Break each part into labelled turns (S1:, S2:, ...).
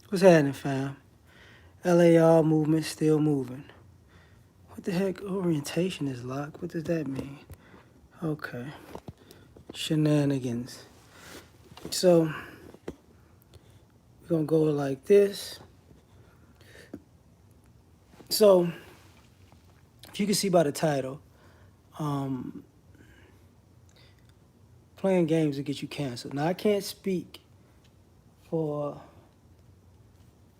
S1: What's happening, fam? L.A.R movement still moving. What the heck? Orientation is locked. What does that mean? Okay. Shenanigans. So we're gonna go like this. So if you can see by the title, um, playing games will get you canceled. Now I can't speak for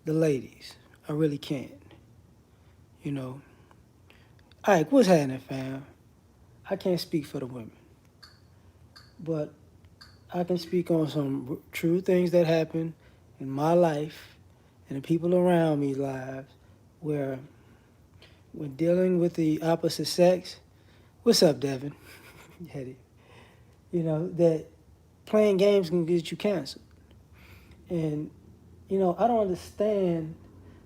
S1: the ladies. I really can't. You know. Alright, what's happening, fam? I can't speak for the women, but I can speak on some true things that happen in my life and the people around me's lives where when dealing with the opposite sex, what's up, Devin? Hetty. You know, that playing games can get you canceled. And, I don't understand.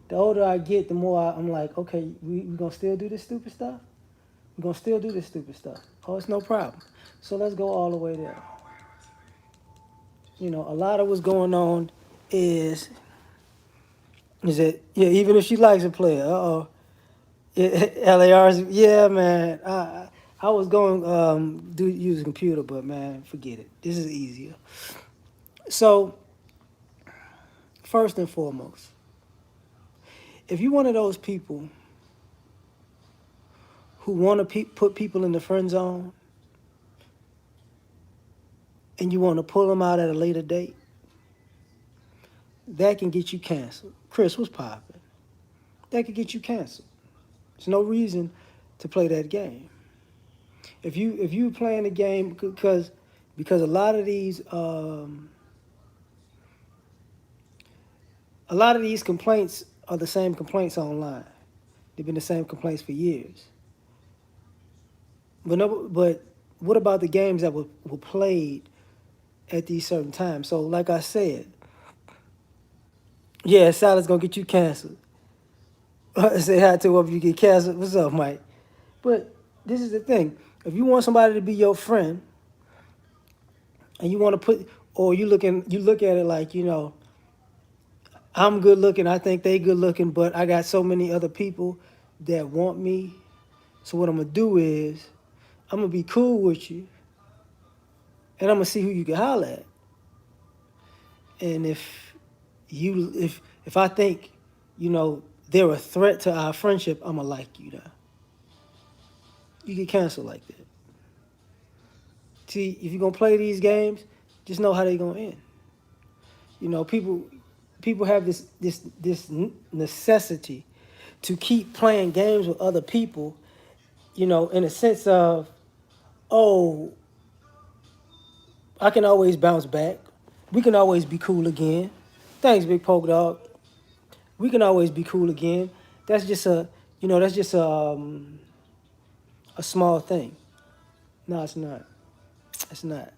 S1: The older I get, the more I'm like, okay, we going to still do this stupid stuff? We're going to still do this stupid stuff. Oh, it's no problem. So let's go all the way there. A lot of what's going on is is that, yeah, even if she likes a player, LAR's, yeah, man. I was going do use a computer, but man, forget it. This is easier. So first and foremost, if you're one of those people who want to put people in the friend zone and you want to pull them out at a later date, that can get you canceled. Chris, what's popping? That could get you canceled. There's no reason to play that game. If you playing the game because a lot of these complaints are the same complaints online. They've been the same complaints for years. But no, but what about the games that were played at these certain times? So like I said, yeah, Salah's gonna get you canceled. Say hi to whoever you get canceled. What's up, Mike? But this is the thing. If you want somebody to be your friend and you want to put or you look at it like, I'm good looking, I think they good looking, but I got so many other people that want me. So what I'm gonna do is I'm gonna be cool with you and I'm gonna see who you can holler at. And if I think, they're a threat to our friendship, I'm gonna like you now. You get canceled like that. See, if you're gonna play these games, just know how they're gonna end. People have this necessity to keep playing games with other people, in a sense of, oh, I can always bounce back. We can always be cool again. Thanks, Big Poke Dog. We can always be cool again. That's just a small thing. No, it's not. It's not.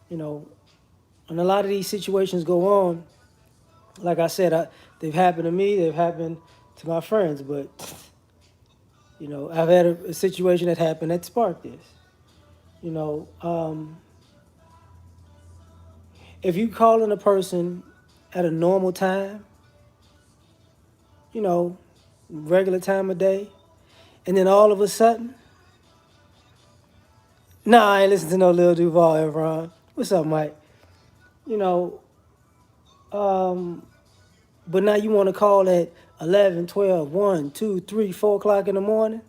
S1: You know, and a lot of these situations go on. Like I said, they've happened to me. They've happened to my friends. But I've had a situation that happened that sparked this. You know, if you calling a person at a normal time, you know, regular time of day, and then all of a sudden, nah, I ain't listen to no Lil Duval, Evron. What's up, Mike? You know, um, but now you want to call at 11, 12, 1, 2, 3, 4 o'clock in the morning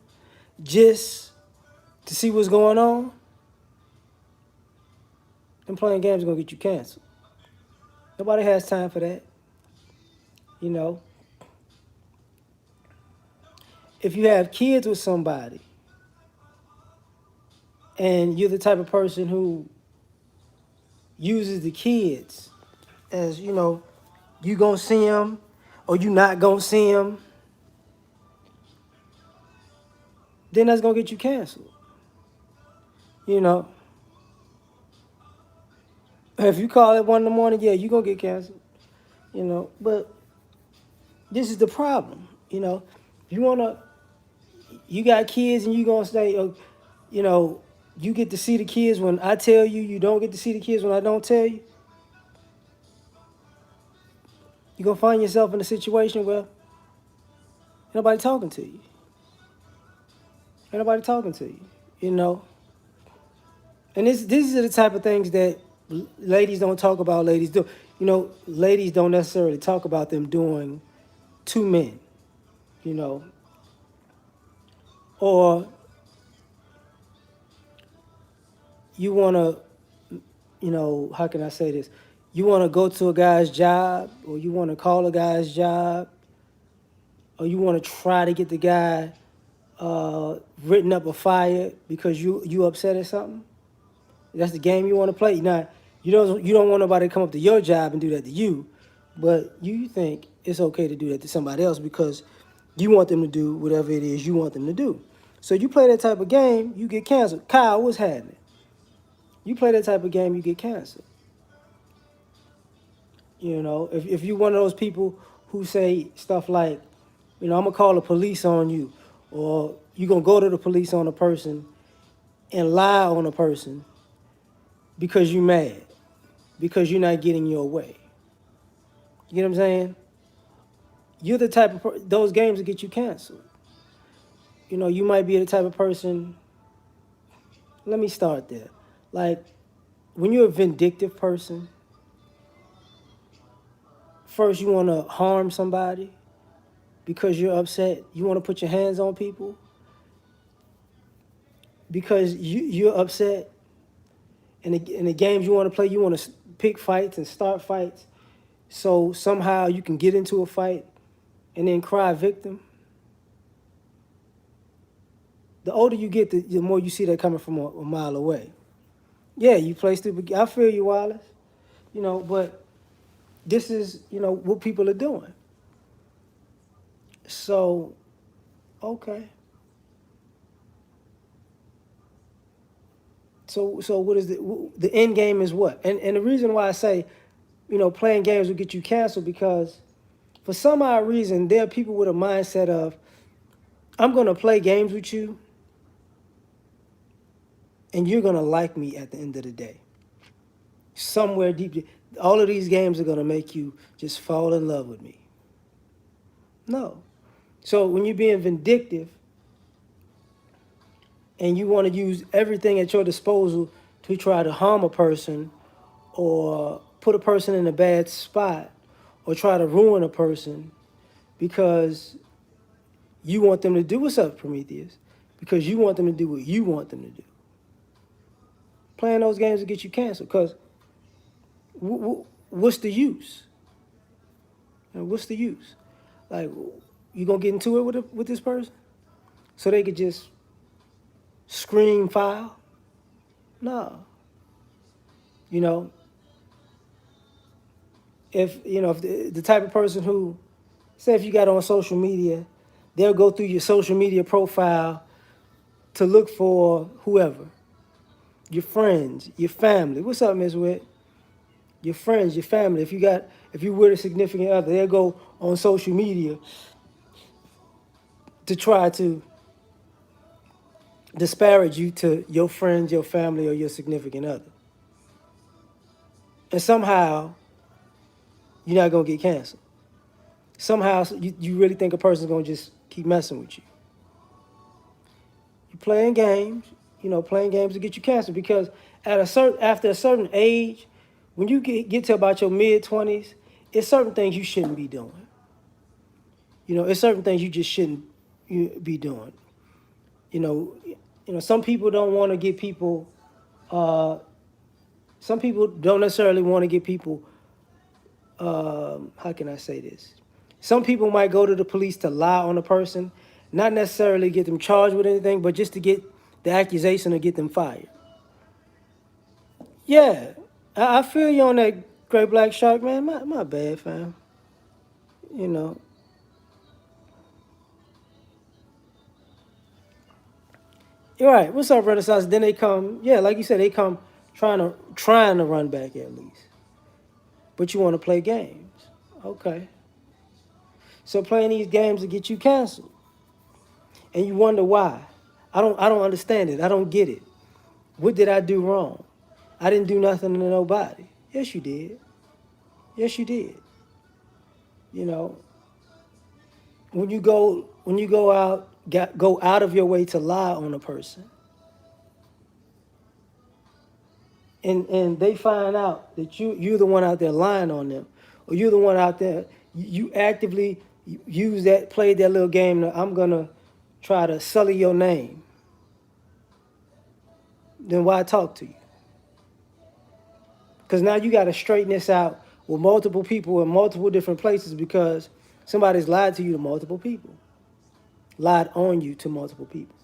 S1: just to see what's going on? Them playing games are going to get you canceled. Nobody has time for that. You know, if you have kids with somebody and you're the type of person who uses the kids as, you going to see them or you not going to see them, then that's going to get you canceled. You know, if you call at 1 in the morning, yeah, you're going to get canceled. But this is the problem. You want to, you got kids and you going to say, you know, you get to see the kids when I tell you, you don't get to see the kids when I don't tell you. You're gonna find yourself in a situation where ain't nobody talking to you. Ain't nobody talking to you. You know, and these are the type of things that ladies don't talk about. Ladies do. You know, ladies don't necessarily talk about them doing to men. You know, or you want to, you know, how can I say this? You want to go to a guy's job, or you want to call a guy's job, or you want to try to get the guy written up or fired because you upset at something. That's the game you want to play. Now, you don't want nobody to come up to your job and do that to you, but you think it's okay to do that to somebody else because you want them to do whatever it is you want them to do. So you play that type of game, you get canceled. Kyle, what's happening? You play that type of game, you get canceled. You know, if you're one of those people who say stuff like, you know, I'm gonna call the police on you, or you're gonna go to the police on a person and lie on a person because you're mad, because you're not getting your way. You get what I'm saying? You're the type of those games that get you canceled. You know, you might be the type of person. Let me start there. Like when you're a vindictive person, first you want to harm somebody because you're upset. You want to put your hands on people because you're upset. In the games you want to play, you want to pick fights and start fights. So somehow you can get into a fight and then cry victim. The older you get, the more you see that coming from a mile away. Yeah, you play stupid. I feel you, Wallace. You know, but this is, you know, what people are doing. So, okay. So what is the end game is what? And the reason why I say, you know, playing games will get you canceled because for some odd reason there are people with a mindset of I'm gonna play games with you and you're gonna like me at the end of the day. Somewhere deep, all of these games are gonna make you just fall in love with me. No. So when you're being vindictive and you want to use everything at your disposal to try to harm a person or put a person in a bad spot or try to ruin a person because you want them to do what's up, Prometheus, because you want them to do what you want them to do. Playing those games will get you canceled because what's the use? And what's the use? Like, you gonna get into it with this person so they could just scream foul? No. You know, if the type of person who, say, if you got on social media, they'll go through your social media profile to look for whoever, your friends, your family. What's up, Miss Witt? Your friends, your family. If you were a significant other, they'll go on social media to try to disparage you to your friends, your family, or your significant other. And somehow you're not gonna get canceled. Somehow you really think a person's gonna just keep messing with you. You're playing games, playing games to get you canceled because after a certain age, when you get to about your mid-20s, it's certain things you shouldn't be doing. It's certain things you just shouldn't be doing. You know, some people don't want to get people. Some people don't necessarily want to get people. How can I say this? Some people might go to the police to lie on a person, not necessarily get them charged with anything, but just to get the accusation or get them fired. Yeah, I feel you on that, Great Black Shark, man. My bad, fam. You know, you're right. What's up, Renaissance? Then they come, yeah, like you said, they come trying to run back at least. But you want to play games, okay? So playing these games to get you canceled, and you wonder why. I don't understand it. I don't get it. What did I do wrong? I didn't do nothing to nobody. Yes, you did. Yes, you did. You know, when you go out go out of your way to lie on a person, and they find out that you're the one out there lying on them, or you're the one out there you actively use that played that little game. I'm gonna try to sully your name. Then why talk to you? Because now you got to straighten this out with multiple people in multiple different places because somebody's lied to you to multiple people, lied on you to multiple people.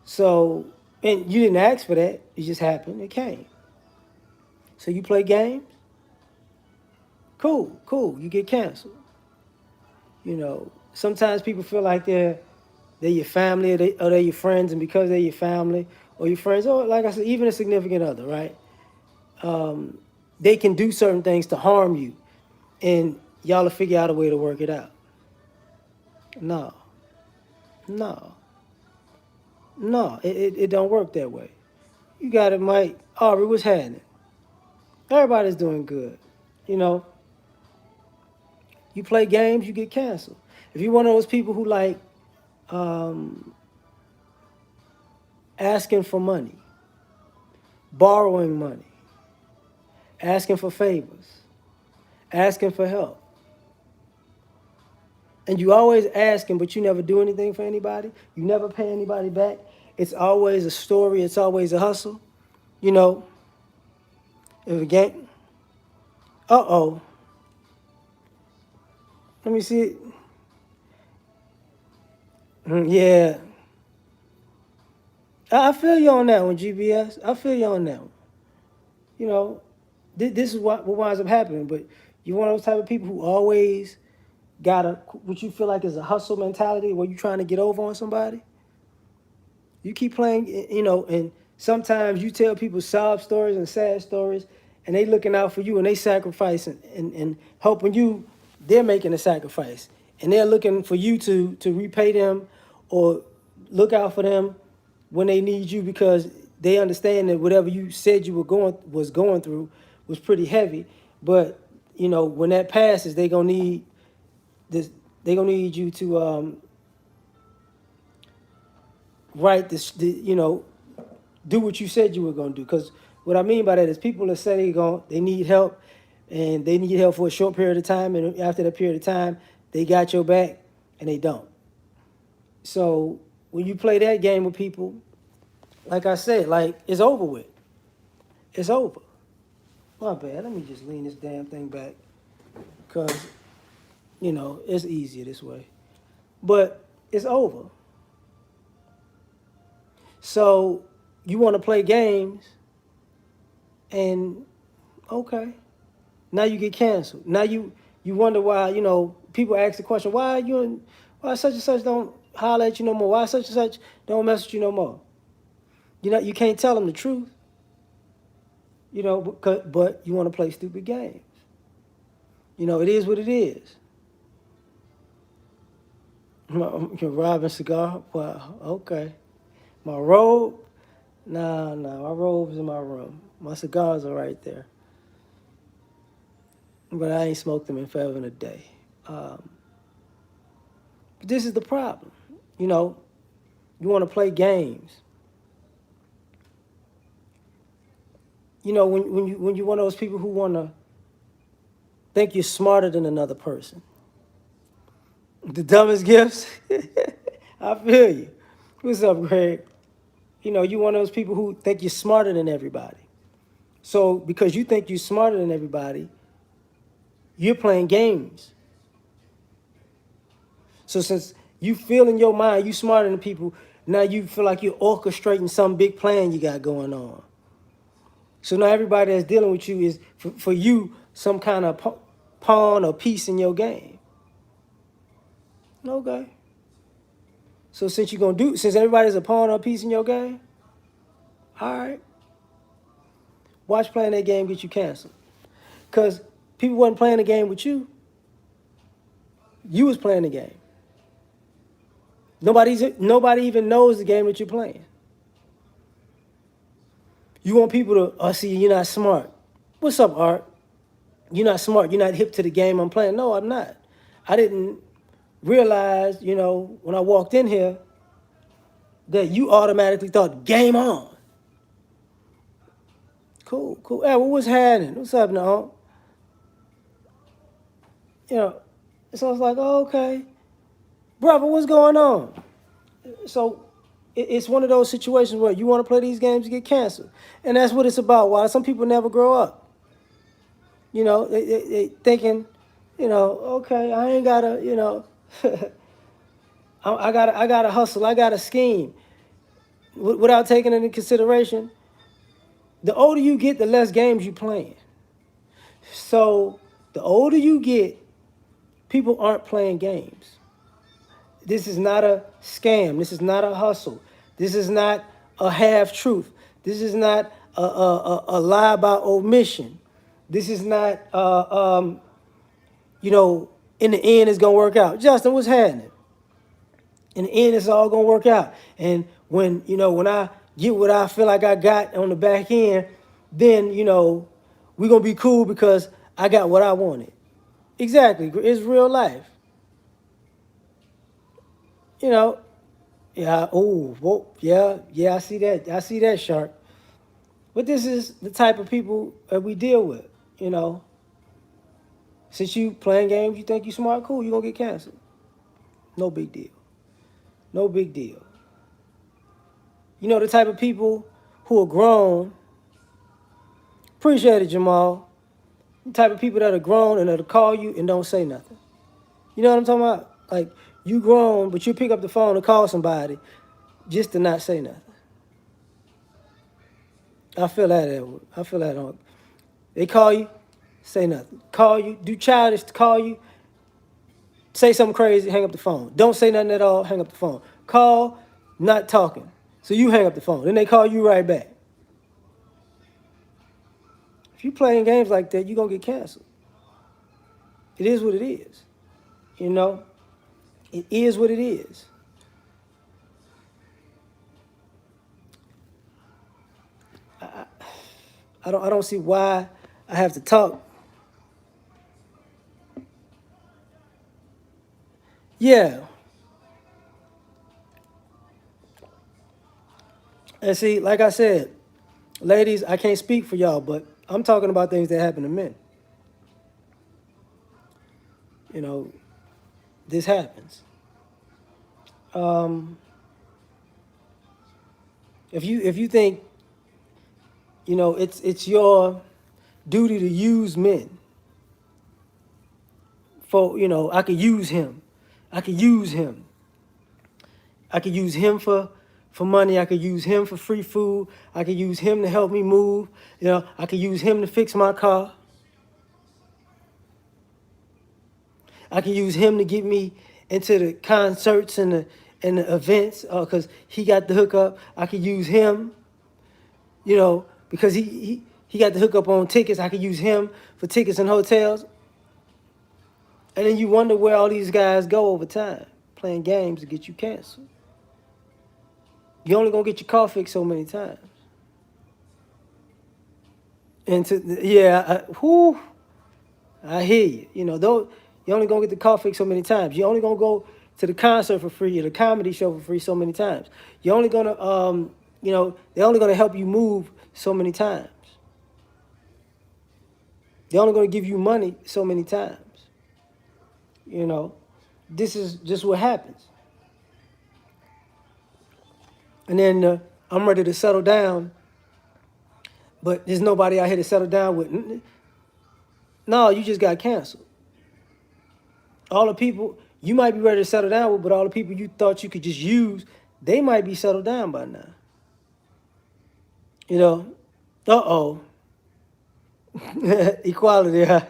S1: So, and you didn't ask for that. It just happened. It came. So you play games. Cool, cool. You get canceled. You know, sometimes people feel like they're your family or they're your friends, and because they're your family or your friends, or like I said, even a significant other, right? Um, they can do certain things to harm you, and y'all will figure out a way to work it out. No, no, no. It don't work that way. You got it, Mike. Aubrey, what's happening? Everybody's doing good. You know, you play games, you get canceled. If you're one of those people who like um, asking for money, borrowing money, asking for favors, asking for help, and you always asking, but you never do anything for anybody, you never pay anybody back, it's always a story, it's always a hustle. You know, if a game, uh-oh, let me see it. Yeah, I feel you on that one, GBS. I feel you on that one. You know, this is what winds up happening. But you're one of those type of people who always got a what you feel like is a hustle mentality where you're trying to get over on somebody. You keep playing, you know, and sometimes you tell people sob stories and sad stories, and they looking out for you and they sacrificing and helping you. They're making a sacrifice, and they're looking for you to repay them or look out for them when they need you because they understand that whatever you said you were going through was pretty heavy. But you know, when that passes, they gonna need this. They gonna need you to write this. You know, do what you said you were going to do. Because what I mean by that is people that say they need help, and they need help for a short period of time, and after that period of time, they got your back, and they don't. So when you play that game with people, like I said, like it's over with. It's over. My bad. Let me just lean this damn thing back, because you know it's easier this way. But it's over. So you want to play games, and okay. Now you get canceled. Now you wonder why, you know, people ask the question, why such and such don't holler at you no more? Why such and such don't mess with you no more? You know, you can't tell them the truth, you know, but you want to play stupid games. You know, it is what it is. Your Robin cigar? Wow, okay. My robe? Nah, nah, my robe's in my room. My cigars are right there. But I ain't smoked them in forever and a day. Um, but this is the problem. You know, you want to play games. You know, when you one of those people who want to think you're smarter than another person. The dumbest gifts. I feel you. What's up, Greg? You know, you one of those people who think you're smarter than everybody. So because you think you're smarter than everybody, you're playing games. So since you feel in your mind you smarter than people, now you feel like you're orchestrating some big plan you got going on. So now everybody that's dealing with you is for you some kind of pawn or piece in your game. Okay. So since everybody's a pawn or a piece in your game, all right. Watch playing that game get you canceled. Cause people wasn't playing the game with you. You was playing the game. Nobody even knows the game that you're playing. You want people to, oh, see, you're not smart. What's up, Art? You're not smart. You're not hip to the game I'm playing. No, I'm not. I didn't realize, when I walked in here, that you automatically thought game on. Cool, cool. Hey, what's happening? What's happening, Unc? You know, so I was like, oh, okay, brother, what's going on? So it's one of those situations where you want to play these games, you get canceled, and that's what it's about. Why some people never grow up. They thinking, okay, I ain't gotta, I gotta hustle, I gotta scheme, without taking into consideration. The older you get, the less games you playing. So the older you get, people aren't playing games. This is not a scam. This is not a hustle. This is not a half truth. This is not a lie about omission. This is not, in the end, it's going to work out. Justin, what's happening? In the end, it's all going to work out. And when I get what I feel like I got on the back end, then, we're going to be cool because I got what I wanted. Exactly. It's real life. You know, Yeah. Oh, whoa. Yeah. Yeah. I see that. I see that, Shark. But this is the type of people that we deal with. You know, since you playing games, you think you smart, cool. You gonna get canceled. No big deal. No big deal. The type of people who are grown. Appreciate it, Jamal. The type of people that are grown and that'll call you and don't say nothing. You know what I'm talking about? Like you grown, but you pick up the phone and call somebody just to not say nothing. I feel that, Edward. I feel that on. They call you, say nothing. Call you, do childish to call you, say something crazy, hang up the phone. Don't say nothing at all, hang up the phone. Call, not talking. So you hang up the phone. Then they call you right back. If you playing games like that, you're going to get canceled. It is what it is. You know? It is what it is. I don't see why I have to talk. Yeah. And see, like I said, ladies, I can't speak for y'all, but I'm talking about things that happen to men. You know, this happens. Um, if you think, it's your duty to use men for, I could use him. I could use him. I could use him for money. I could use him for free food. I could use him to help me move. I could use him to fix my car. I can use him to get me into the concerts and the events because he got the hookup. I could use him, because he got the hookup on tickets. I could use him for tickets and hotels. And then you wonder where all these guys go over time, playing games to get you canceled. You only gonna get your car fixed so many times. And I hear you. Though you only gonna get the car fixed so many times. You only gonna go to the concert for free or the comedy show for free so many times. You're only gonna they're only gonna help you move so many times. They're only gonna give you money so many times. You know, this is just what happens. And then I'm ready to settle down, but there's nobody out here to settle down with. No, you just got canceled. All the people you might be ready to settle down with, but all the people you thought you could just use, they might be settled down by now. You know, uh-oh. Equality, huh?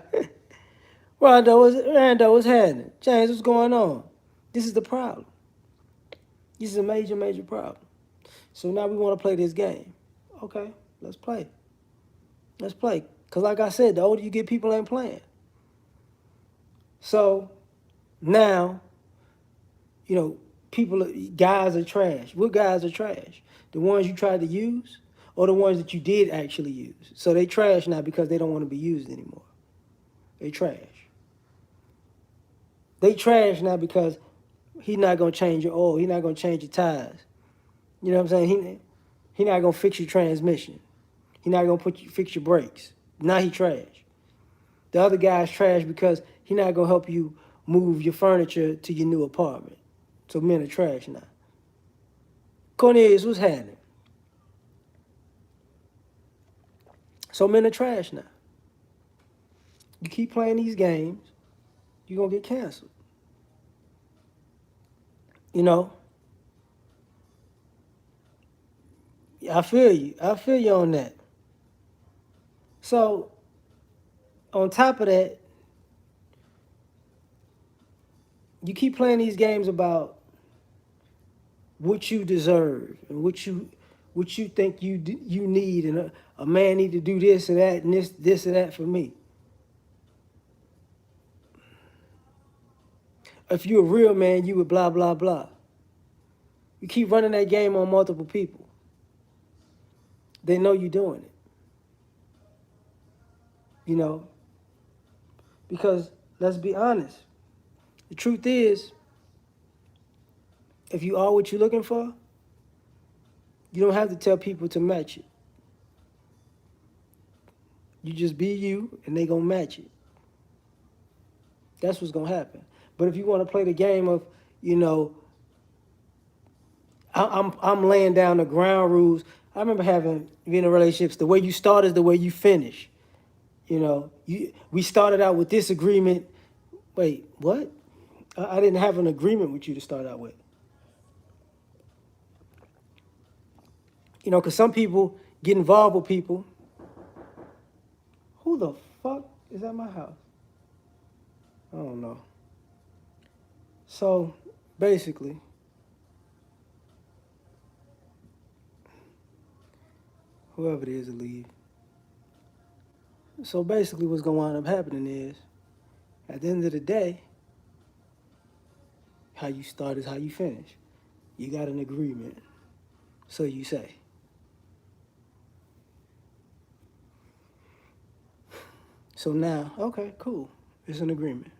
S1: Rondo, what's happening? James, what's going on? This is the problem. This is a major, major problem. So now we want to play this game. Okay, let's play. Let's play. Because like I said, the older you get, people ain't playing. So now, guys are trash. What guys are trash? The ones you tried to use or the ones that you did actually use? So they trash now because they don't want to be used anymore. They trash. They trash now because he's not gonna change your oil. He's not gonna change your tires. You know what I'm saying? He not gonna fix your transmission. He not gonna fix your brakes. Now he trash. The other guy's trash because he not gonna help you move your furniture to your new apartment. So men are trash now. Cornelius, what's happening? So men are trash now. You keep playing these games, you're gonna get canceled. You know, I feel you. I feel you on that. So on top of that, you keep playing these games about what you deserve and what you think you need, and a man need to do this and that and this and that for me. If you're a real man, you would blah blah blah. You keep running that game on multiple people. They know you're doing it. You know, because let's be honest. The truth is, if you are what you're looking for, you don't have to tell people to match it. You just be you, and they gonna match it. That's what's gonna happen. But if you want to play the game of, you know, I'm laying down the ground rules. I remember being in relationships. The way you start is the way you finish. You know, we started out with this agreement. Wait, what? I didn't have an agreement with you to start out with. You know, because some people get involved with people. Who the fuck is at my house? I don't know. So basically, whoever it is will leave. So basically, what's gonna wind up happening is, at the end of the day, how you start is how you finish. You got an agreement, so you say. So now, okay, cool. It's an agreement.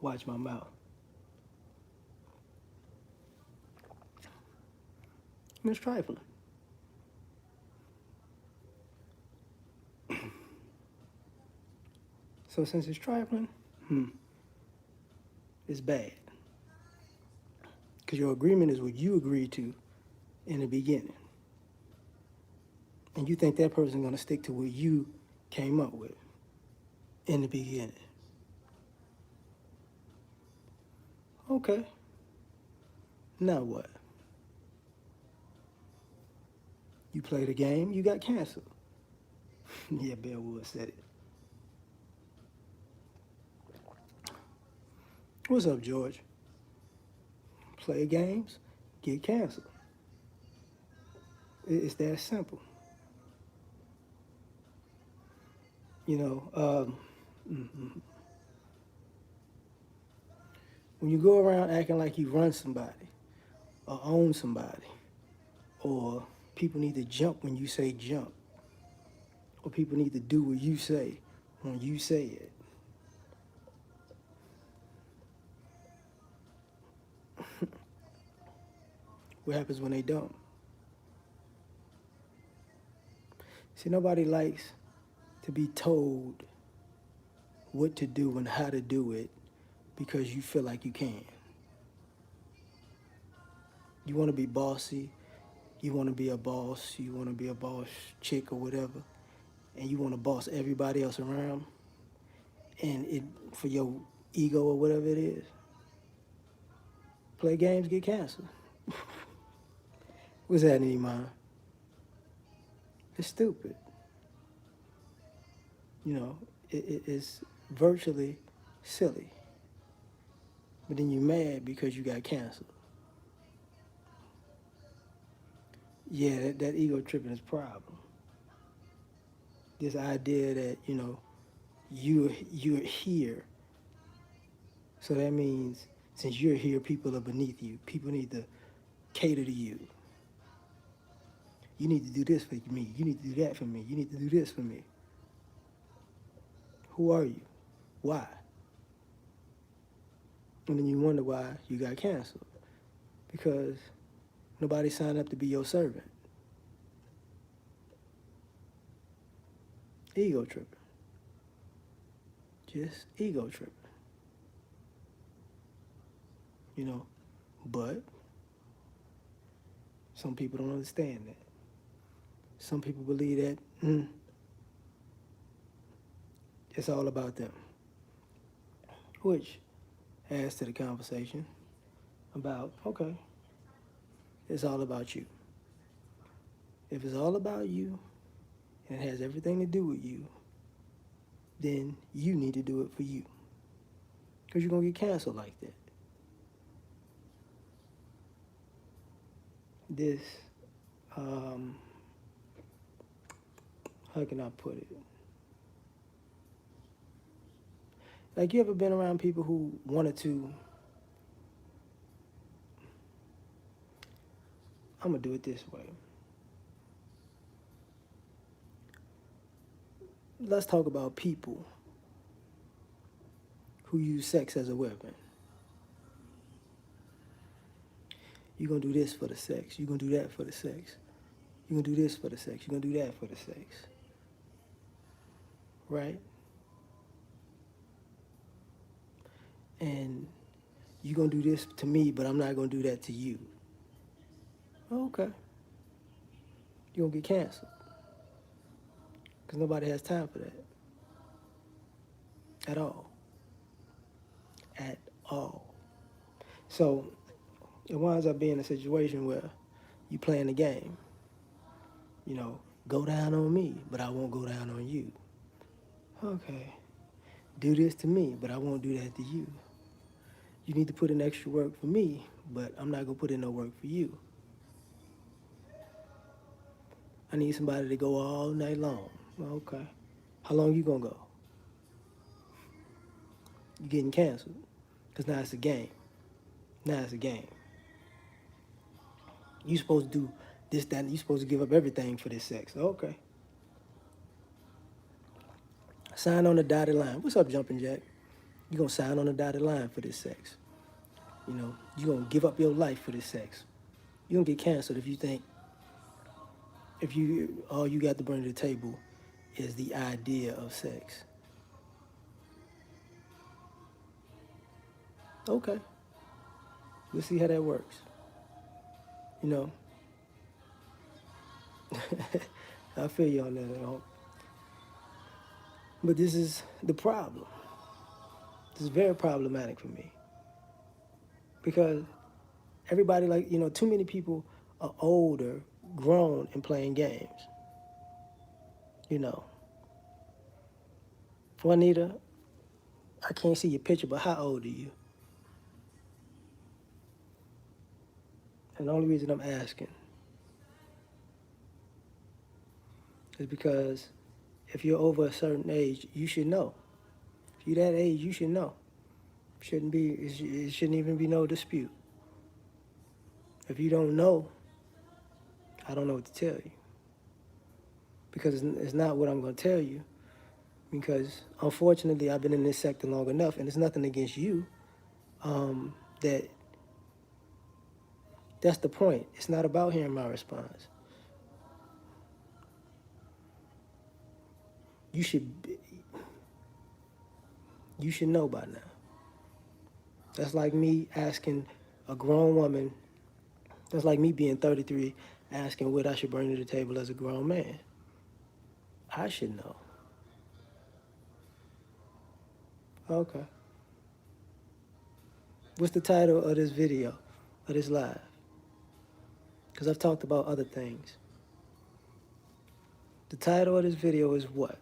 S1: Watch my mouth. It's trifling. So since it's trifling, it's bad. Because your agreement is what you agreed to in the beginning. And you think that person's going to stick to what you came up with in the beginning. Okay, now what? You played a game, you got canceled. Yeah, Bill Wood said it. What's up, George? Play games, get canceled. It's that simple. You know, when you go around acting like you run somebody or own somebody, or people need to jump when you say jump, or people need to do what you say when you say it. What happens when they don't? See, nobody likes to be told what to do and how to do it because you feel like you can. You want to be bossy, you want to be a boss, you want to be a boss chick or whatever, and you want to boss everybody else around, and it for your ego or whatever it is. Play games, get canceled. What's that in your mind? It's stupid. You know, it's virtually silly. But then you're mad because you got canceled. Yeah, that ego tripping is a problem. This idea that, you know, you're here. So that means since you're here, people are beneath you. People need to cater to you. You need to do this for me. You need to do that for me. You need to do this for me. Who are you? Why? And then you wonder why you got canceled. Because nobody signed up to be your servant. Ego tripping. Just ego tripping. You know, but some people don't understand that. Some people believe that it's all about them, which adds to the conversation about, okay, it's all about you. If it's all about you and it has everything to do with you, then you need to do it for you. Because you're going to get canceled like that. This, how can I put it? Like, you ever been around people who wanted to, I'm going to do it this way. Let's talk about people who use sex as a weapon. You're going to do this for the sex. You're going to do that for the sex. You're going to do this for the sex. You're going to do that for the sex. Right? And you're going to do this to me, but I'm not going to do that to you. Okay. You're going to get canceled. Because nobody has time for that. At all. At all. So it winds up being a situation where you playing the game. You know, go down on me, but I won't go down on you. Okay. Do this to me, but I won't do that to you. You need to put in extra work for me, but I'm not going to put in no work for you. I need somebody to go all night long. Okay. How long you going to go? You're getting canceled. Because now it's a game. Now it's a game. You supposed to do this, that, and you supposed to give up everything for this sex. Okay. Sign on the dotted line. What's up, Jumping Jack? You're going to sign on the dotted line for this sex. You know, you're going to give up your life for this sex. You're going to get canceled if you think, if you all you got to bring to the table is the idea of sex. Okay. We'll see how that works. You know, I feel you on that. You know? But this is the problem. This is very problematic for me. Because everybody, like, you know, too many people are older, grown, and playing games. You know. Juanita, I can't see your picture, but how old are you? And the only reason I'm asking is because if you're over a certain age, you should know. If you're that age, you should know. It shouldn't even be no dispute. If you don't know, I don't know what to tell you. Because it's not what I'm going to tell you. Because unfortunately, I've been in this sector long enough, and it's nothing against you. That's the point. It's not about hearing my response. You should know by now. That's like me asking a grown woman. That's like me being 33, asking what I should bring to the table as a grown man. I should know. Okay. What's the title of this video, of this live? Because I've talked about other things. The title of this video is what?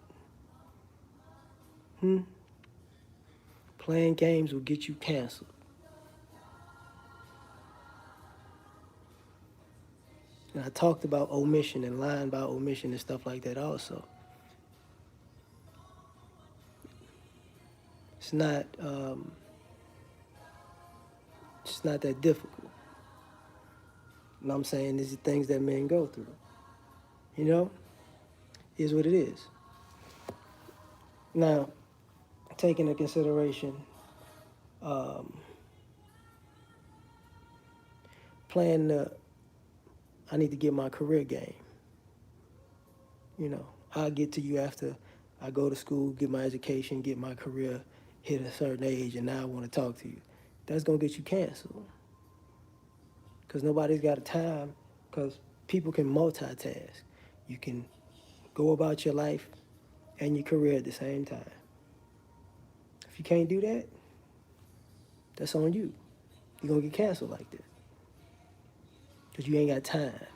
S1: Playing games will get you canceled. And I talked about omission and lying about omission and stuff like that also. It's not that difficult. And I'm saying these are things that men go through. You know? Is what it is. Now, take into consideration um, playing the. I need to get my career game. You know, I'll get to you after I go to school, get my education, get my career, hit a certain age, and now I want to talk to you. That's gonna get you canceled because nobody's got a time. Because people can multitask. You can go about your life and your career at the same time. If you can't do that, that's on you. You're gonna get canceled like that because you ain't got time.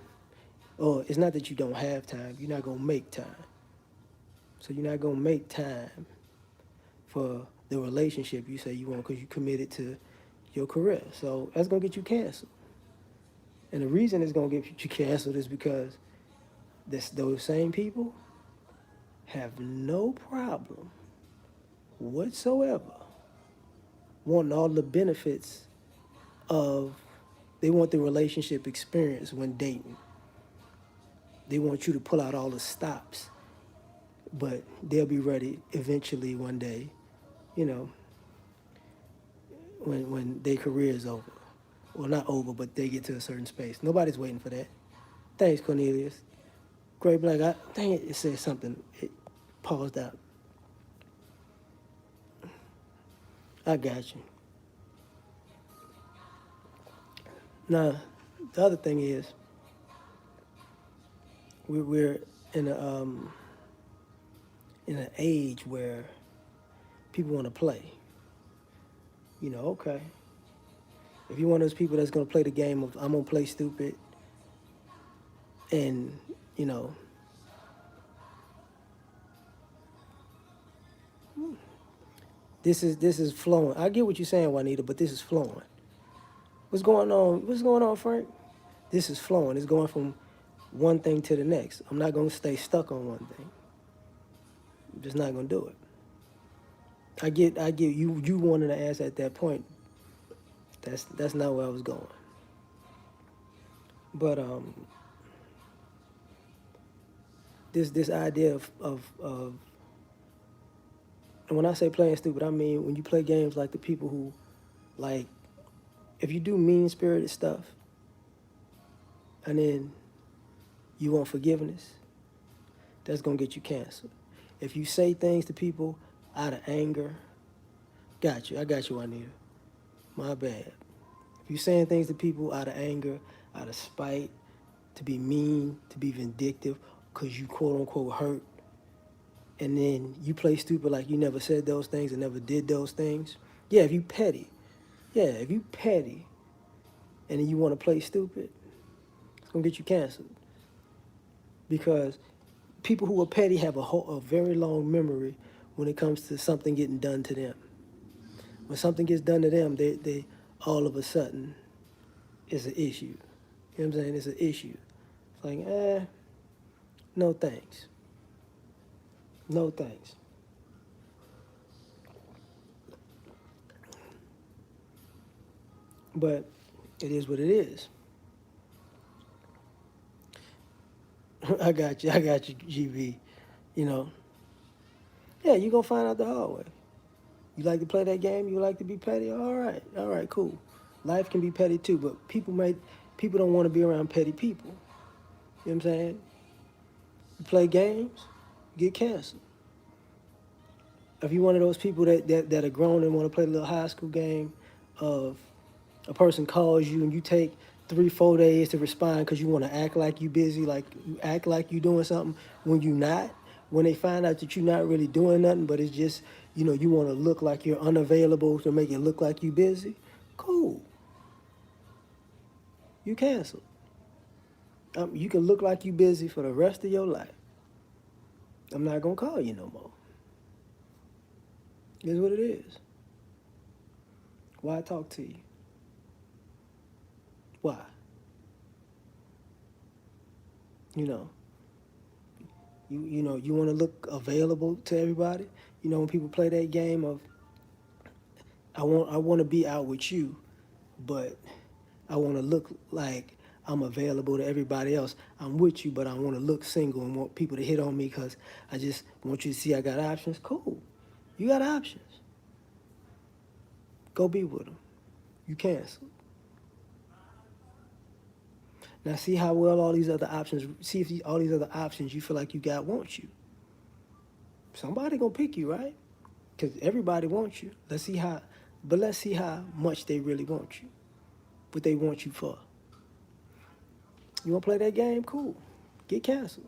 S1: Or it's not that you don't have time. You're not gonna make time. So you're not gonna make time for the relationship you say you want because you committed to your career. So that's gonna get you canceled. And the reason it's gonna get you canceled is because those same people have no problem whatsoever wanting all the benefits of they want the relationship experience when dating. They want you to pull out all the stops, but they'll be ready eventually one day, you know, when their career is over. Well, not over, but they get to a certain space. Nobody's waiting for that. Thanks, Cornelius. Great Black. Dang it, it said something. It paused out. I got you. Now, the other thing is, we're in an age where people want to play. You know, okay. If you're one of those people that's gonna play the game of I'm gonna play stupid, and you know, this is flowing. I get what you're saying, Juanita, but this is flowing. What's going on? What's going on, Frank? This is flowing. It's going from one thing to the next. I'm not gonna stay stuck on one thing. I'm just not gonna do it. I get you wanting to ask at that point. That's not where I was going. But this idea of and when I say playing stupid, I mean when you play games like the people who like if you do mean spirited stuff and then you want forgiveness, that's gonna get you canceled. If you say things to people out of anger, got you. I got you, Juanita. My bad. If you're saying things to people out of anger, out of spite, to be mean, to be vindictive, because you quote unquote hurt, and then you play stupid like you never said those things and never did those things. Yeah, if you petty. Yeah, if you petty and then you want to play stupid, it's gonna get you canceled. Because people who are petty have a very long memory when it comes to something getting done to them. When something gets done to them, they all of a sudden it's an issue. You know what I'm saying? It's an issue. It's like, no thanks. No thanks. But it is what it is. I got you. I got you, GB. You know, yeah, you're going to find out the hard way. You like to play that game? You like to be petty? All right, cool. Life can be petty too, but people don't want to be around petty people. You know what I'm saying? You play games, get canceled. If you're one of those people that are grown and want to play a little high school game of a person calls you and you take 3, 4 days to respond because you want to act like you busy, like you act like you doing something when you not. When they find out that you're not really doing nothing, but it's just, you want to look like you're unavailable to make it look like you busy, cool. You cancel. You can look like you busy for the rest of your life. I'm not going to call you no more. It is what it is. Why talk to you? Why? You know, you want to look available to everybody. When people play that game of I want to be out with you, but I want to look like I'm available to everybody else. I'm with you, but I want to look single and want people to hit on me because I just want you to see I got options. Cool. You got options. Go be with them. You cancel. Now see how well all these other options. See if all these other options you feel like you got want you. Somebody gonna pick you, right? Because everybody wants you. Let's see how much they really want you. What they want you for. You wanna play that game? Cool. Get canceled.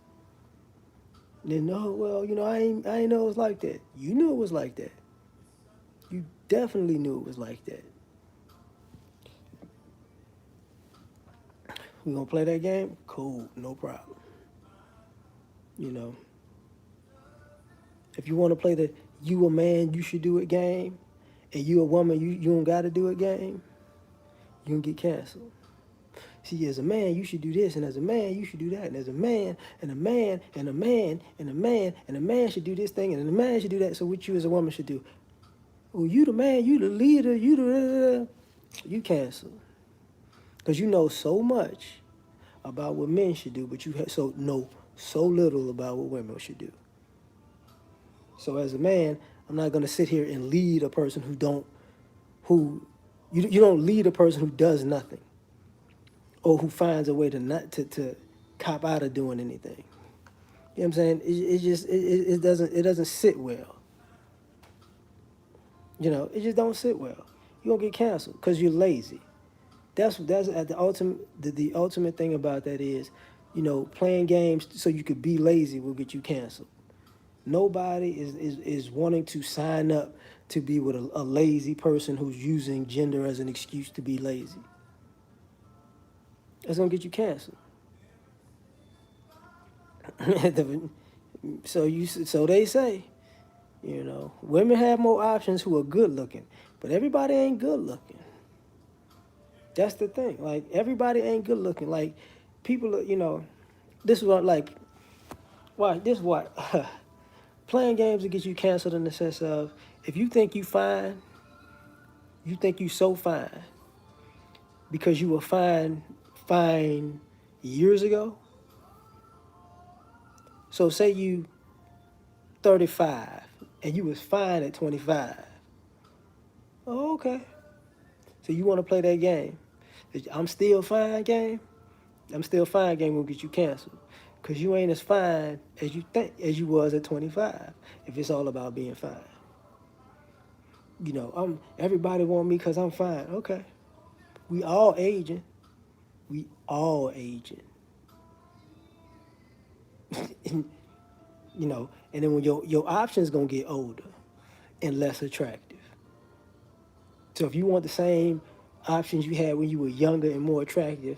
S1: Then no, well, I ain't know it was like that. You knew it was like that. You definitely knew it was like that. We gonna play that game? Cool, no problem. You know, if you want to play the "you a man, you should do it" game, and you a woman, you don't got to do it game, you can get canceled. See, as a man, you should do this, and as a man, you should do that, and as a man, and a man, and a man, and a man, and a man should do this thing, and a man should do that. So what you as a woman should do? Oh, you the man, you the leader, you canceled, because you know so much about what men should do, but you know so little about what women should do. So as a man, I'm not gonna sit here and lead a person who you don't lead a person who does nothing or who finds a way to not to cop out of doing anything. You know what I'm saying? It doesn't sit well. It just don't sit well. You're gonna get canceled because you're lazy. That's at the ultimate thing about that is, playing games so you could be lazy will get you canceled. Nobody is wanting to sign up to be with a lazy person who's using gender as an excuse to be lazy. That's gonna get you canceled. So they say, women have more options who are good looking, but everybody ain't good looking. That's the thing. Like everybody ain't good looking. Like people, this is what like why this what playing games to get you canceled in the sense of if you think you fine, you think you so fine because you were fine years ago. So say you 35 and you was fine at 25. Oh, okay. So you want to play that game? I'm still fine game. I'm still fine game will get you canceled because you ain't as fine as you think as you was at 25. If it's all about being fine, everybody want me because I'm fine. Okay, we all aging. We all aging. and, and then when your options gonna get older and less attractive. So if you want the same options you had when you were younger and more attractive,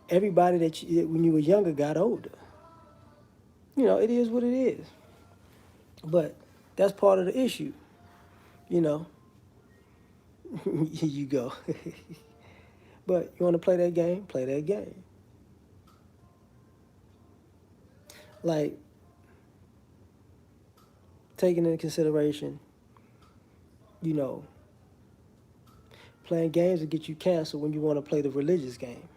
S1: everybody when you were younger got older. It is what it is. But that's part of the issue. You know, Here you go. But you want to play that game? Play that game. Like, taking into consideration, you know, playing games will get you canceled when you want to play the religious game.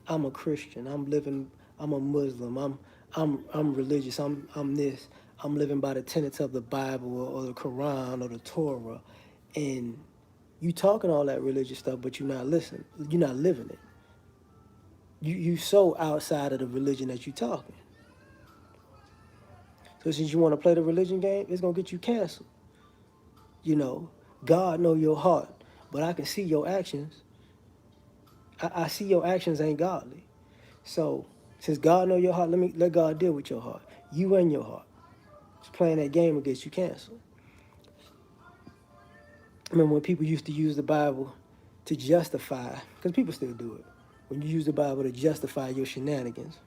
S1: I'm a Christian. I'm a Muslim. I'm religious. I'm this. I'm living by the tenets of the Bible or the Quran or the Torah. And you talking all that religious stuff, but you're not listening. You're not living it. You so outside of the religion that you talking. So since you want to play the religion game, it's gonna get you canceled. You know, God know your heart, but I can see your actions. I see your actions ain't godly. So since God know your heart, let God deal with your heart. You and your heart. Just playing that game will get you canceled. I remember when people used to use the Bible to justify, because people still do it. When you use the Bible to justify your shenanigans,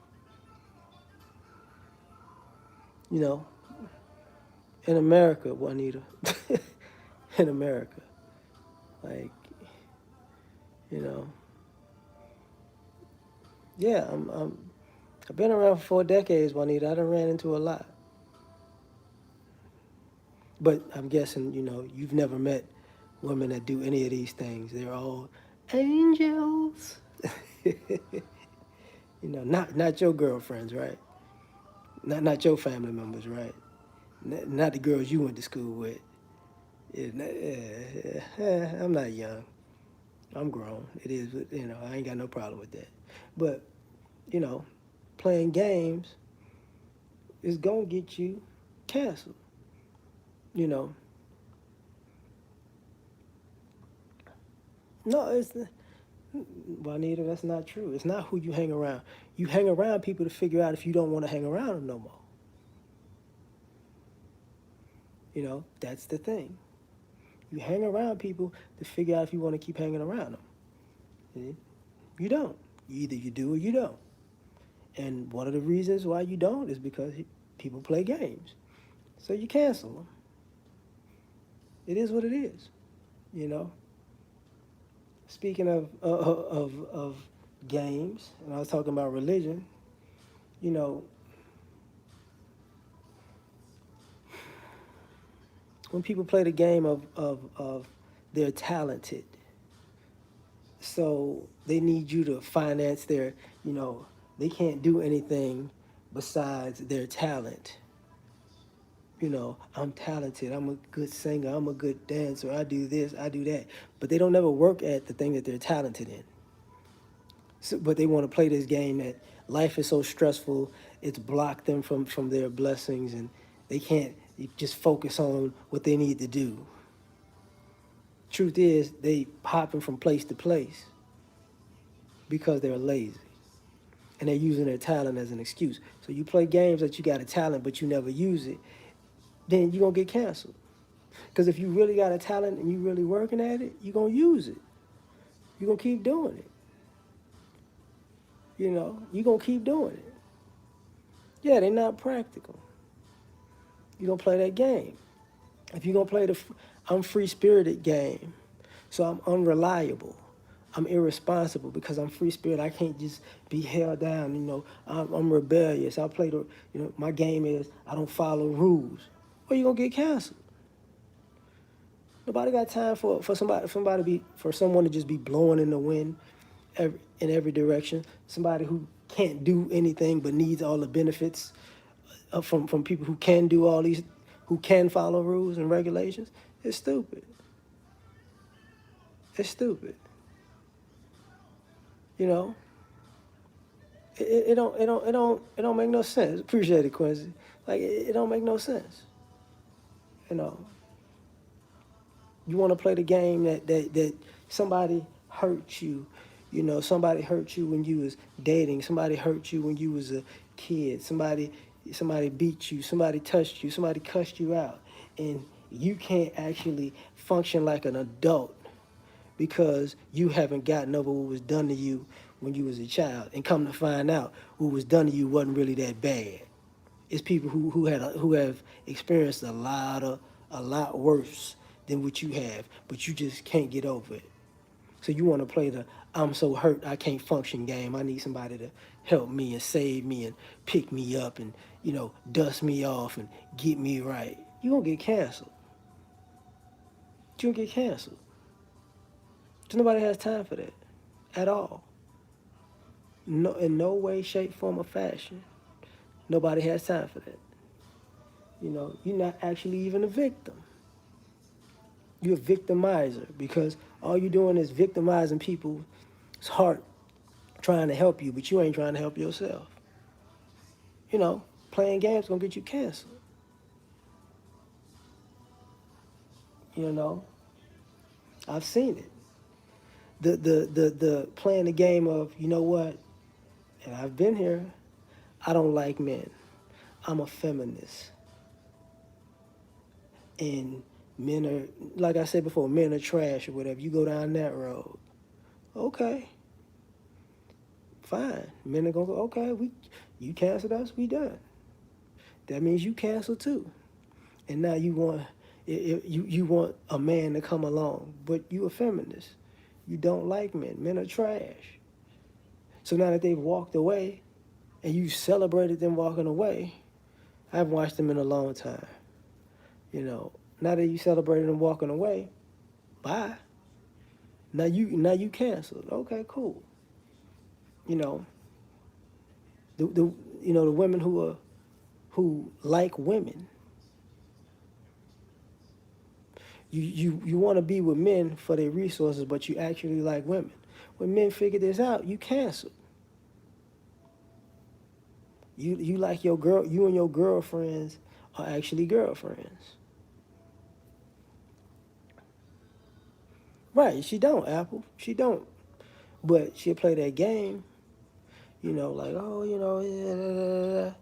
S1: you know, in America, Juanita, in America, like, you know, yeah, I've been around for 4 decades, Juanita. I done ran into a lot. But I'm guessing, you've never met women that do any of these things. They're all angels. Not your girlfriends, right? Not your family members, right? Not the girls you went to school with. I'm not young. I'm grown. It is, I ain't got no problem with that. But, you know, playing games is going to get you canceled. You know, no, Juanita, that's not true. It's not who you hang around. You hang around people to figure out if you don't want to hang around them no more. That's the thing. You hang around people to figure out if you want to keep hanging around them. You don't. Either you do or you don't. And one of the reasons why you don't is because people play games. So you cancel them. It is what it is. You know. Speaking of games, and I was talking about religion. You know, when people play the game of they're talented, so they need you to finance their. You know, they can't do anything besides their talent. I'm talented, I'm a good singer, I'm a good dancer, I do this, I do that. But they don't ever work at the thing that they're talented in. So, but they want to play this game that life is so stressful, it's blocked them from their blessings, and they can't just focus on what they need to do. Truth is, they hopping from place to place because they're lazy. And they're using their talent as an excuse. So you play games that you got a talent, but you never use it, then you're going to get canceled. Because if you really got a talent and you really working at it, you're going to use it. You're going to keep doing it. You're going to keep doing it. Yeah, they're not practical. You're going to play that game. If you're going to play I'm free-spirited game, so I'm unreliable. I'm irresponsible because I'm free-spirited. I can't just be held down. I'm rebellious. I play my game is I don't follow rules. Well, you're going to get canceled. Nobody got time for someone to just be blowing in the wind in every direction. Somebody who can't do anything but needs all the benefits from people who can do all these, who can follow rules and regulations. It's stupid. It's stupid. You know, it don't make no sense. Appreciate it, Quincy. Like it don't make no sense. You know, you want to play the game that somebody hurt you. Somebody hurt you when you was dating. Somebody hurt you when you was a kid. Somebody beat you. Somebody touched you. Somebody cussed you out, and you can't actually function like an adult because you haven't gotten over what was done to you when you was a child. And come to find out, what was done to you wasn't really that bad. It's people who have experienced a lot worse than what you have, but you just can't get over it. So you want to play the I'm so hurt I can't function game. I need somebody to help me and save me and pick me up and dust me off and get me right. You gonna get canceled. You gonna get canceled. So nobody has time for that at all. No, in no way, shape, form, or fashion. Nobody has time for that. You're not actually even a victim. You're a victimizer because all you're doing is victimizing people's heart, trying to help you, but you ain't trying to help yourself. Playing games gonna get you canceled. You know, I've seen it. The playing the game of what, and I've been here. I don't like men. I'm a feminist, and men are, like I said before, men are trash or whatever. You go down that road, okay, fine. Men are gonna go, okay, you canceled us, we done. That means you canceled too. And now you want a man to come along, but you a feminist. You don't like men. Men are trash. So now that they've walked away, and you celebrated them walking away, I haven't watched them in a long time. Now that you celebrated them walking away, bye. Now you canceled. Okay, cool. You know, the the women who like women, You want to be with men for their resources, but you actually like women. When men figure this out, you cancel. You like your girl. You and your girlfriends are actually girlfriends. Right? She don't, Apple. She don't. But she'll play that game. Like, oh,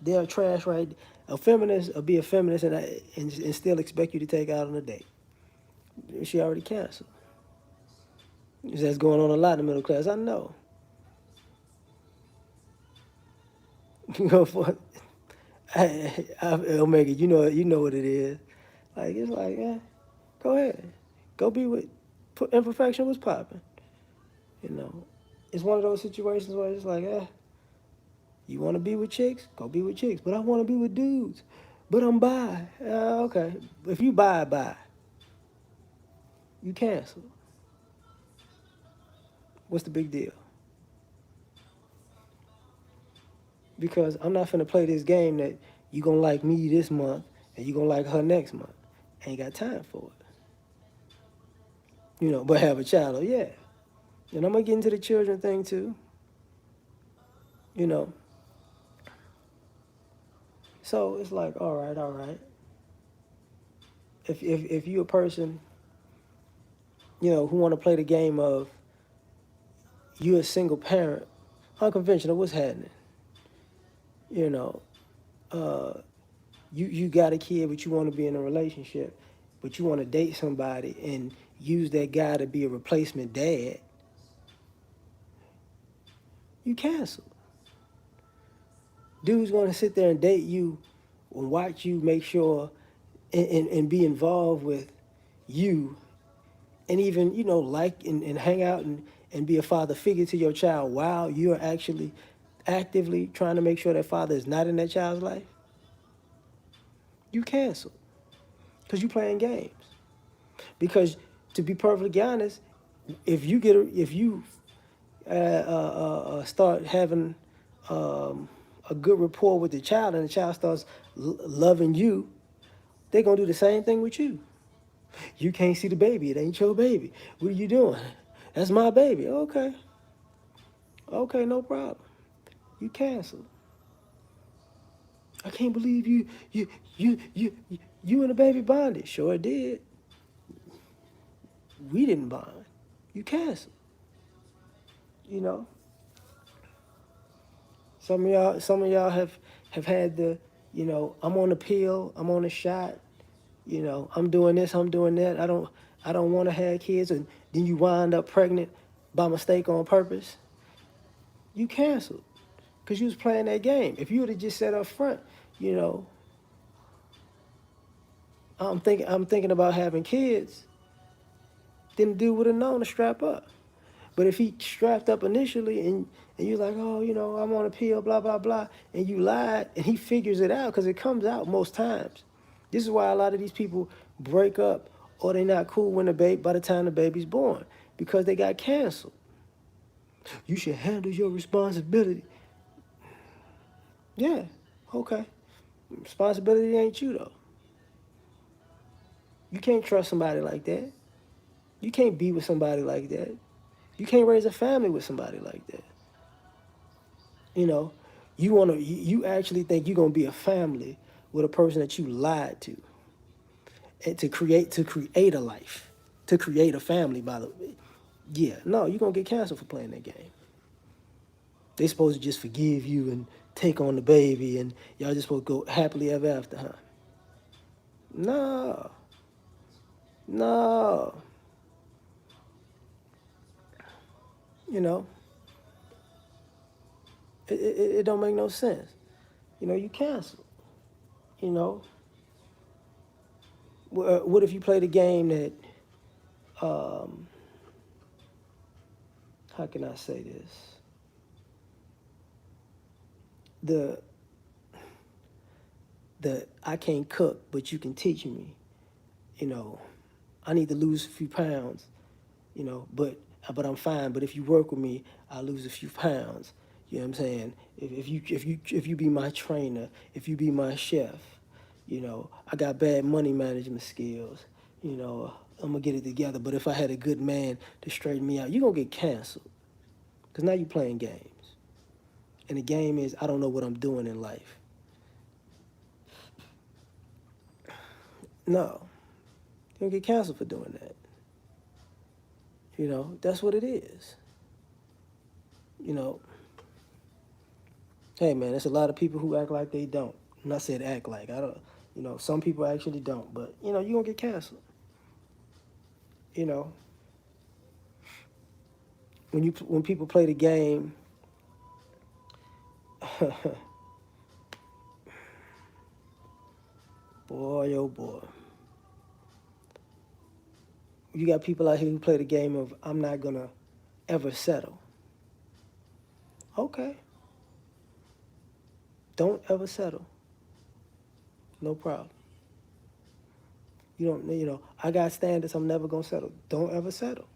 S1: they're trash, right? A feminist will be a feminist and still expect you to take out on a date. She already canceled. That's going on a lot in the middle class. I know. Go for Omega. You know what it is. Like it's like, go ahead, go be with. Put imperfection was popping. You know, it's one of those situations where it's like, you want to be with chicks, go be with chicks. But I want to be with dudes. But I'm bi. Okay, if you bi, you cancel. What's the big deal? Because I'm not finna play this game that you gonna like me this month and you gonna like her next month. Ain't got time for it. But have a child, oh yeah. And I'm gonna get into the children thing too. You know. So it's like, all right, all right. If you a person, who wanna play the game of you a single parent, unconventional, what's happening? You know, uh, you got a kid, but you want to be in a relationship, but you want to date somebody and use that guy to be a replacement dad, you cancel. Dude's going to sit there and date you and watch you make sure and be involved with you and even, like and hang out and be a father figure to your child while you're actually actively trying to make sure that father is not in that child's life, you cancel because you playing games. Because to be perfectly honest, if you start having a good rapport with the child and the child starts loving you, they're gonna do the same thing with you. You can't see the baby; it ain't your baby. What are you doing? That's my baby. Okay, okay, no problem. You cancel. I can't believe you and the baby bonded. Sure did. We didn't bond. You cancel. You know. Some of y'all have had I'm on the pill, I'm on the shot, I'm doing this, I'm doing that. I don't want to have kids, and then you wind up pregnant by mistake on purpose. You canceled because you was playing that game. If you would have just said up front, you know, I'm thinking about having kids, then the dude would have known to strap up. But if he strapped up initially and you're like, oh, I'm on a pill, blah, blah, blah, and you lied and he figures it out because it comes out most times. This is why a lot of these people break up or they're not cool when by the time the baby's born because they got canceled. You should handle your responsibility. Yeah, okay. Responsibility ain't you though. You can't trust somebody like that. You can't be with somebody like that. You can't raise a family with somebody like that. You know, you actually think you're gonna be a family with a person that you lied to, and to create a life, to create a family. By the way, yeah, no, you're gonna get canceled for playing that game. They supposed to just forgive you and take on the baby, and y'all just supposed to go happily ever after, huh? No, no, you know, it don't make no sense. You cancel. You know, what if you play the game that, um, how can I say this? The I can't cook, but you can teach me. You know, I need to lose a few pounds. But I'm fine. But if you work with me, I lose a few pounds. You know what I'm saying? If you be my trainer, if you be my chef, I got bad money management skills. You know, I'm gonna get it together. But if I had a good man to straighten me out, you're gonna get canceled. Because now you're playing games. And the game is, I don't know what I'm doing in life. No, you're gonna get canceled for doing that. You know, that's what it is. You know, hey man, there's a lot of people who act like they don't. And I said act like. I don't, you know, some people actually don't. But, you know, you're gonna get canceled. You know, when people play the game, boy, oh boy. You got people out here who play the game of I'm not gonna ever settle. Okay, don't ever settle. No problem. You don't, you know, I got standards. I'm never gonna settle. Don't ever settle.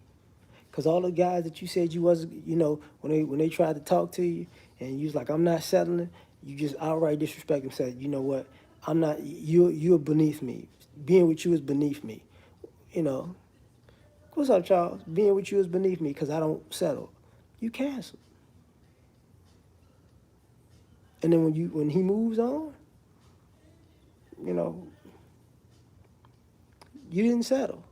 S1: Cause all the guys that you said you was, you know, when they tried to talk to you and you was like, I'm not settling. You just outright disrespect them. Said, you know what? I'm not. You're beneath me. Being with you is beneath me. You know. What's up, Charles? Being with you is beneath me because I don't settle. You cancel. And then when he moves on, you know, you didn't settle.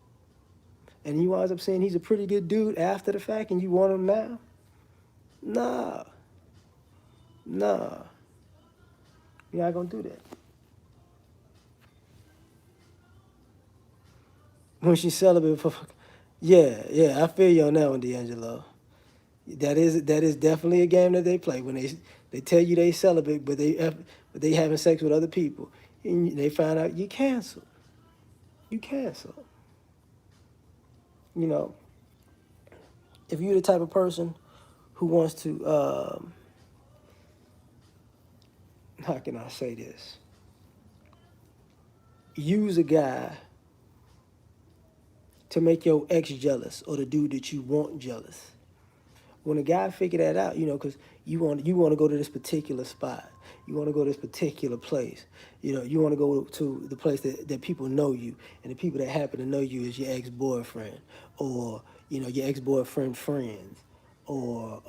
S1: And he winds up saying he's a pretty good dude after the fact and you want him now? Nah. Nah. You're not gonna do that. When she's celibate for yeah, I feel you on that one, D'Angelo. That is definitely a game that they play when they tell you they celibate, but they having sex with other people, and they find out you cancel. You cancel. You know, if you're the type of person who wants to, how can I say this? Use a guy to make your ex jealous or the dude that you want jealous. When a guy figure that out, you know, because you want to go to this particular spot, you want to go to this particular place, you know, you want to go to the place that people know you, and the people that happen to know you is your ex boyfriend, or you know your ex boyfriend friends, or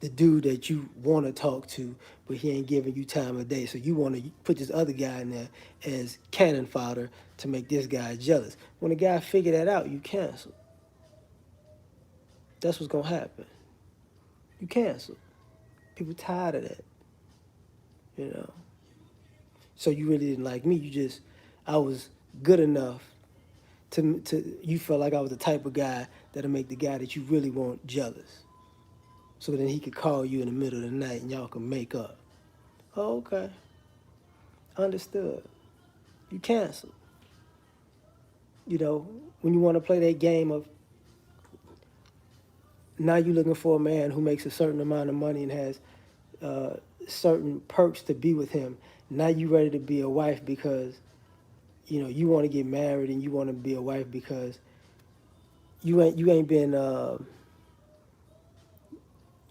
S1: the dude that you want to talk to, but he ain't giving you time of day, so you want to put this other guy in there as cannon fodder to make this guy jealous. When a guy figure that out, you cancel. That's what's gonna happen. You cancel. People tired of that, you know. So you really didn't like me. I was good enough to. You felt like I was the type of guy that'll make the guy that you really want jealous. So then he could call you in the middle of the night and y'all can make up. Oh, okay, understood. You cancel. You know, when you want to play that game of now you're looking for a man who makes a certain amount of money and has uh, certain perks to be with him. Now you ready to be a wife because you know you want to get married and you want to be a wife because you ain't been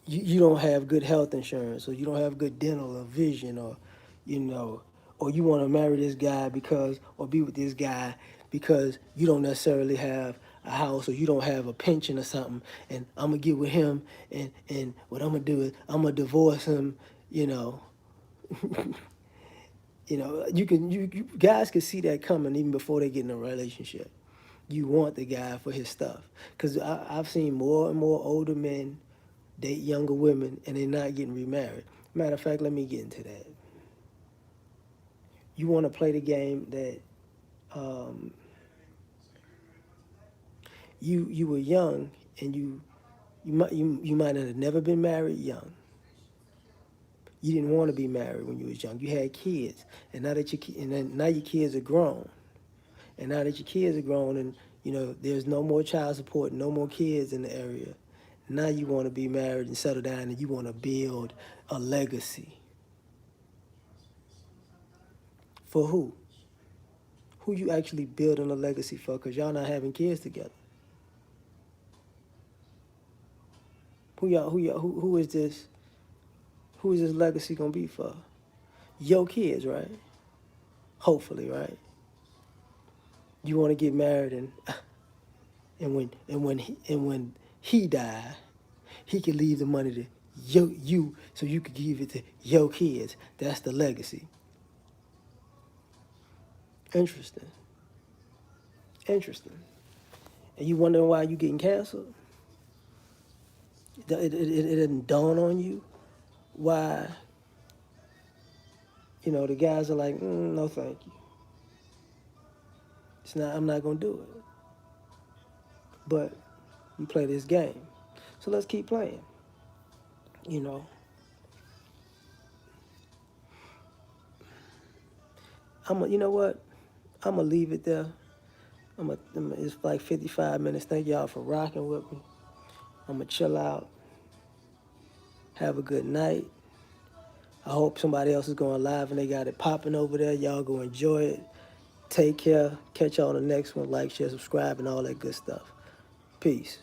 S1: you don't have good health insurance or you don't have good dental or vision or you know or you want to marry this guy because or be with this guy because you don't necessarily have a house or you don't have a pension or something and I'm gonna get with him and what I'm gonna do is I'm gonna divorce him, you know. You know, you guys can see that coming even before they get in a relationship. You want the guy for his stuff. Because I've seen more and more older men date younger women and they're not getting remarried. Matter of fact, let me get into that. You want to play the game that um, you were young and you might have never been married young. You didn't want to be married when you was young. You had kids, and now your kids are grown. And now that your kids are grown and you know there's no more child support, no more kids in the area, now you want to be married and settle down and you want to build a legacy. For who? Who you actually building a legacy for? Because y'all not having kids together. Who is this? Who is this legacy gonna be for? Your kids, right? Hopefully, right? You want to get married, and when he died, he could leave the money to you so you could give it to your kids. That's the legacy. Interesting. Interesting. And you wondering why you getting canceled? It didn't dawn on you why, the guys are like, no, thank you. It's not. I'm not gonna do it. But we play this game, so let's keep playing. You know, You know what? I'm gonna leave it there. It's like 55 minutes. Thank y'all for rocking with me. I'm gonna chill out. Have a good night. I hope somebody else is going live and they got it popping over there. Y'all go enjoy it. Take care. Catch y'all on the next one. Like, share, subscribe, and all that good stuff. Peace.